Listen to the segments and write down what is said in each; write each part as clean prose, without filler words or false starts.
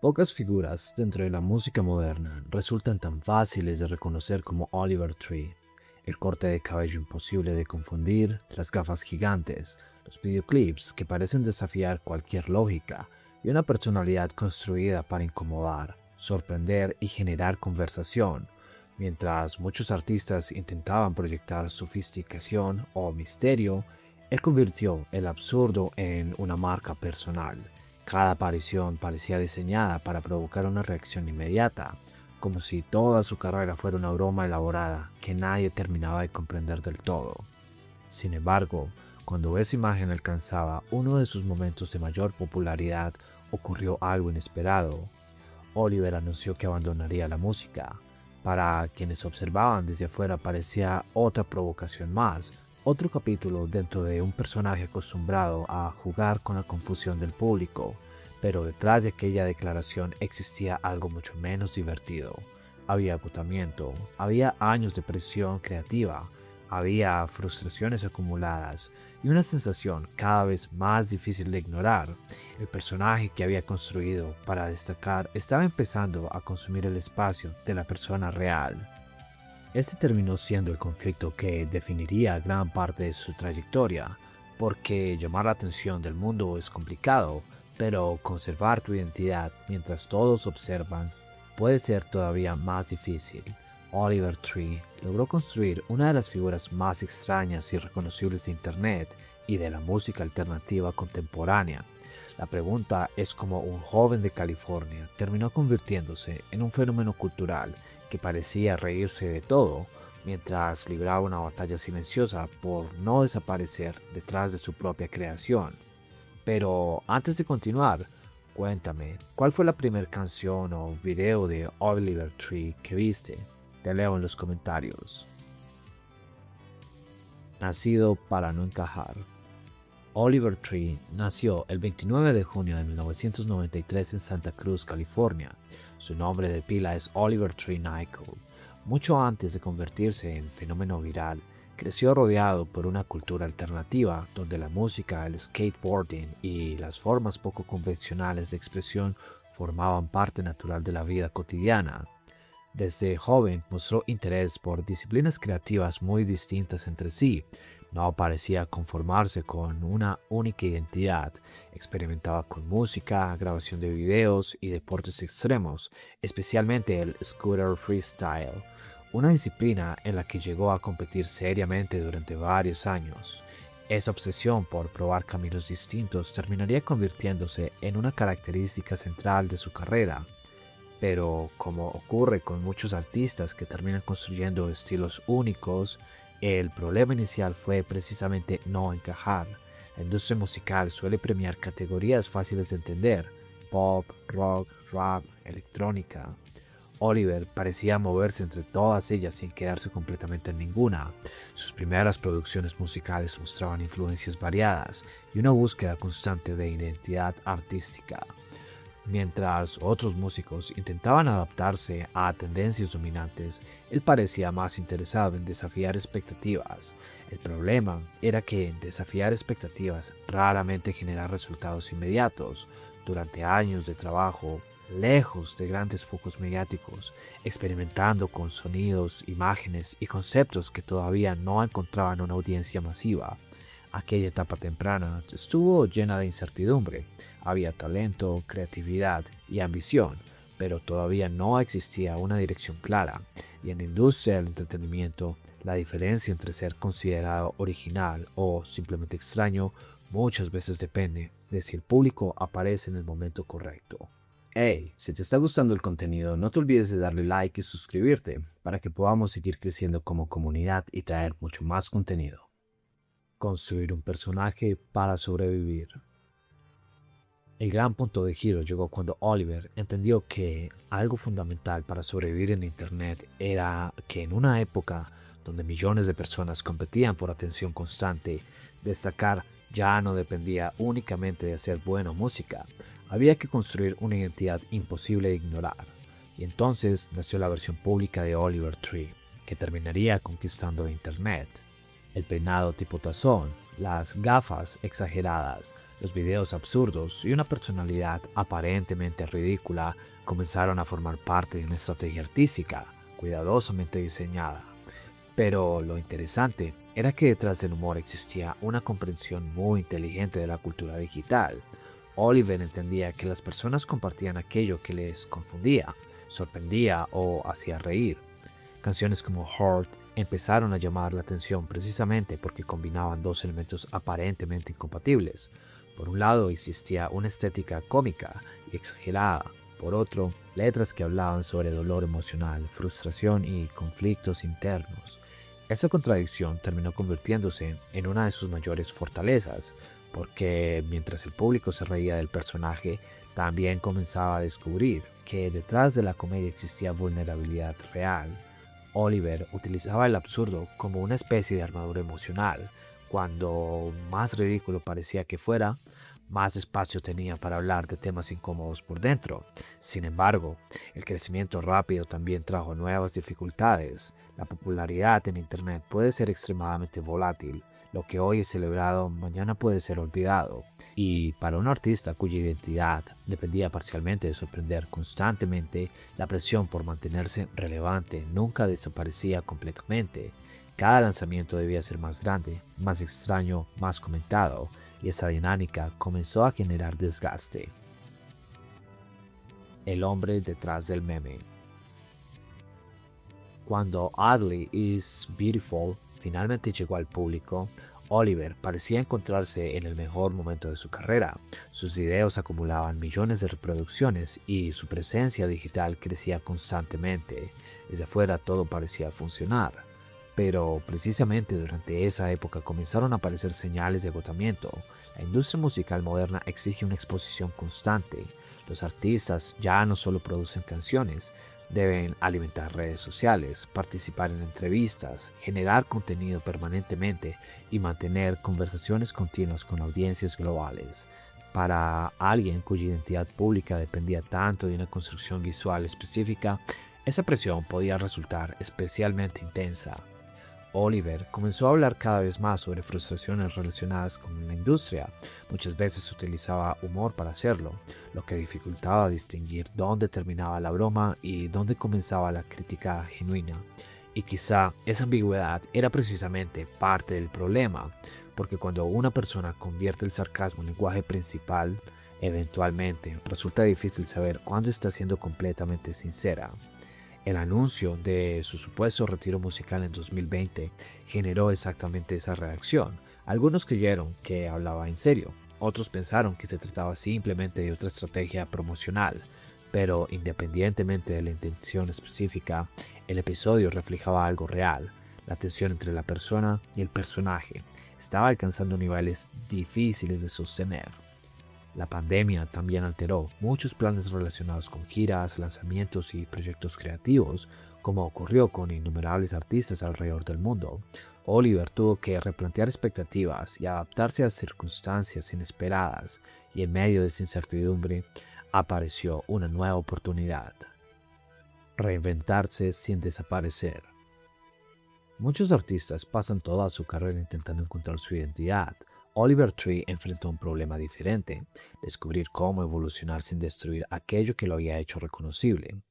Pocas figuras dentro de la música moderna resultan tan fáciles de reconocer como Oliver Tree. El corte de cabello imposible de confundir, las gafas gigantes, los videoclips que parecen desafiar cualquier lógica y una personalidad construida para incomodar, sorprender y generar conversación. Mientras muchos artistas intentaban proyectar sofisticación o misterio, él convirtió el absurdo en una marca personal. Cada aparición parecía diseñada para provocar una reacción inmediata, como si toda su carrera fuera una broma elaborada que nadie terminaba de comprender del todo. Sin embargo, cuando esa imagen alcanzaba uno de sus momentos de mayor popularidad, ocurrió algo inesperado. Oliver anunció que abandonaría la música. Para quienes observaban desde afuera parecía otra provocación más, otro capítulo dentro de un personaje acostumbrado a jugar con la confusión del público, pero detrás de aquella declaración existía algo mucho menos divertido. Había agotamiento, había años de presión creativa, había frustraciones acumuladas y una sensación cada vez más difícil de ignorar. El personaje que había construido para destacar estaba empezando a consumir el espacio de la persona real. Este terminó siendo el conflicto que definiría gran parte de su trayectoria, porque llamar la atención del mundo es complicado, pero conservar tu identidad mientras todos observan puede ser todavía más difícil. Oliver Tree logró construir una de las figuras más extrañas y reconocibles de Internet y de la música alternativa contemporánea. La pregunta es cómo un joven de California terminó convirtiéndose en un fenómeno cultural que parecía reírse de todo, mientras libraba una batalla silenciosa por no desaparecer detrás de su propia creación. Pero antes de continuar, cuéntame, ¿cuál fue la primera canción o video de Oliver Tree que viste? Te leo en los comentarios. Nacido para no encajar. Oliver Tree nació el 29 de junio de 1993 en Santa Cruz, California. Su nombre de pila es Oliver Tree Nyckel. Mucho antes de convertirse en fenómeno viral, creció rodeado por una cultura alternativa donde la música, el skateboarding y las formas poco convencionales de expresión formaban parte natural de la vida cotidiana. Desde joven mostró interés por disciplinas creativas muy distintas entre sí. No parecía conformarse con una única identidad. Experimentaba con música, grabación de videos y deportes extremos, especialmente el scooter freestyle, una disciplina en la que llegó a competir seriamente durante varios años. Esa obsesión por probar caminos distintos terminaría convirtiéndose en una característica central de su carrera. Pero como ocurre con muchos artistas que terminan construyendo estilos únicos, el problema inicial fue precisamente no encajar. La industria musical suele premiar categorías fáciles de entender: pop, rock, rap, electrónica. Oliver parecía moverse entre todas ellas sin quedarse completamente en ninguna. Sus primeras producciones musicales mostraban influencias variadas y una búsqueda constante de identidad artística. Mientras otros músicos intentaban adaptarse a tendencias dominantes, él parecía más interesado en desafiar expectativas. El problema era que desafiar expectativas raramente genera resultados inmediatos. Durante años de trabajo, lejos de grandes focos mediáticos, experimentando con sonidos, imágenes y conceptos que todavía no encontraban una audiencia masiva. Aquella etapa temprana estuvo llena de incertidumbre. Había talento, creatividad y ambición, pero todavía no existía una dirección clara. Y en la industria del entretenimiento, la diferencia entre ser considerado original o simplemente extraño muchas veces depende de si el público aparece en el momento correcto. Hey, si te está gustando el contenido, no te olvides de darle like y suscribirte para que podamos seguir creciendo como comunidad y traer mucho más contenido. Construir un personaje para sobrevivir. El gran punto de giro llegó cuando Oliver entendió que algo fundamental para sobrevivir en Internet era que en una época donde millones de personas competían por atención constante, destacar ya no dependía únicamente de hacer buena música. Había que construir una identidad imposible de ignorar. Y entonces nació la versión pública de Oliver Tree, que terminaría conquistando Internet. El peinado tipo tazón, Las gafas exageradas, los videos absurdos y una personalidad aparentemente ridícula comenzaron a formar parte de una estrategia artística cuidadosamente diseñada. Pero lo interesante era que detrás del humor existía una comprensión muy inteligente de la cultura digital. Oliver entendía que las personas compartían aquello que les confundía, sorprendía o hacía reír. Canciones como Heart empezaron a llamar la atención precisamente porque combinaban dos elementos aparentemente incompatibles. Por un lado existía una estética cómica y exagerada. Por otro, letras que hablaban sobre dolor emocional, frustración y conflictos internos. Esa contradicción terminó convirtiéndose en una de sus mayores fortalezas, porque mientras el público se reía del personaje, también comenzaba a descubrir que detrás de la comedia existía vulnerabilidad real. Oliver utilizaba el absurdo como una especie de armadura emocional. Cuando más ridículo parecía que fuera, más espacio tenía para hablar de temas incómodos por dentro. Sin embargo, el crecimiento rápido también trajo nuevas dificultades. La popularidad en Internet puede ser extremadamente volátil. Lo que hoy es celebrado, mañana puede ser olvidado. Y para un artista cuya identidad dependía parcialmente de sorprender constantemente, la presión por mantenerse relevante nunca desaparecía completamente. Cada lanzamiento debía ser más grande, más extraño, más comentado, y esa dinámica comenzó a generar desgaste. El hombre detrás del meme. Cuando Ugly is Beautiful finalmente llegó al público, Oliver parecía encontrarse en el mejor momento de su carrera. Sus videos acumulaban millones de reproducciones y su presencia digital crecía constantemente. Desde afuera todo parecía funcionar. Pero precisamente durante esa época comenzaron a aparecer señales de agotamiento. La industria musical moderna exige una exposición constante. Los artistas ya no solo producen canciones, deben alimentar redes sociales, participar en entrevistas, generar contenido permanentemente y mantener conversaciones continuas con audiencias globales. Para alguien cuya identidad pública dependía tanto de una construcción visual específica, esa presión podía resultar especialmente intensa. Oliver comenzó a hablar cada vez más sobre frustraciones relacionadas con la industria. Muchas veces utilizaba humor para hacerlo, lo que dificultaba distinguir dónde terminaba la broma y dónde comenzaba la crítica genuina. Y quizá esa ambigüedad era precisamente parte del problema, porque cuando una persona convierte el sarcasmo en lenguaje principal, eventualmente resulta difícil saber cuándo está siendo completamente sincera. El anuncio de su supuesto retiro musical en 2020 generó exactamente esa reacción. Algunos creyeron que hablaba en serio, otros pensaron que se trataba simplemente de otra estrategia promocional, pero independientemente de la intención específica, el episodio reflejaba algo real. La tensión entre la persona y el personaje estaba alcanzando niveles difíciles de sostener. La pandemia también alteró muchos planes relacionados con giras, lanzamientos y proyectos creativos, como ocurrió con innumerables artistas alrededor del mundo. Oliver tuvo que replantear expectativas y adaptarse a circunstancias inesperadas, y en medio de esa incertidumbre apareció una nueva oportunidad: reinventarse sin desaparecer. Muchos artistas pasan toda su carrera intentando encontrar su identidad. Oliver Tree enfrentó un problema diferente: descubrir cómo evolucionar sin destruir aquello que lo había hecho reconocible.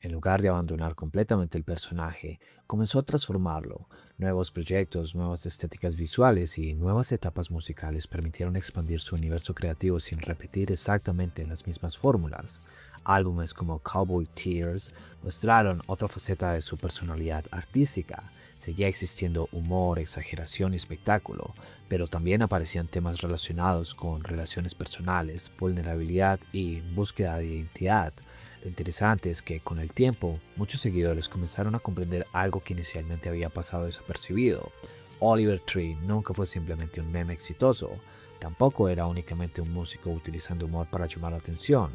En lugar de abandonar completamente el personaje, comenzó a transformarlo. Nuevos proyectos, nuevas estéticas visuales y nuevas etapas musicales permitieron expandir su universo creativo sin repetir exactamente las mismas fórmulas. Álbumes como Cowboy Tears mostraron otra faceta de su personalidad artística. Seguía existiendo humor, exageración y espectáculo, pero también aparecían temas relacionados con relaciones personales, vulnerabilidad y búsqueda de identidad. Lo interesante es que con el tiempo, muchos seguidores comenzaron a comprender algo que inicialmente había pasado desapercibido. Oliver Tree nunca fue simplemente un meme exitoso, tampoco era únicamente un músico utilizando humor para llamar la atención.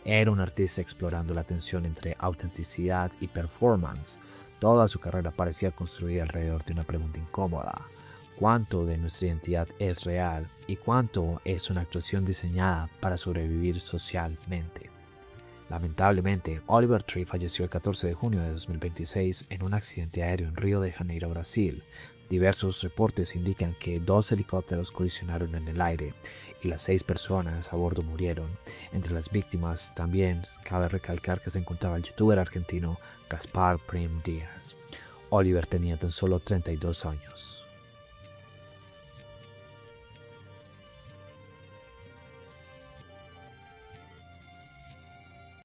Era un artista explorando la tensión entre autenticidad y performance. Toda su carrera parecía construida alrededor de una pregunta incómoda: ¿cuánto de nuestra identidad es real y cuánto es una actuación diseñada para sobrevivir socialmente? Lamentablemente, Oliver Tree falleció el 14 de junio de 2026 en un accidente aéreo en Río de Janeiro, Brasil. Diversos reportes indican que 2 helicópteros colisionaron en el aire y las 6 personas a bordo murieron. Entre las víctimas también cabe recalcar que se encontraba el youtuber argentino Gaspar Prim Díaz. Oliver tenía tan solo 32 años.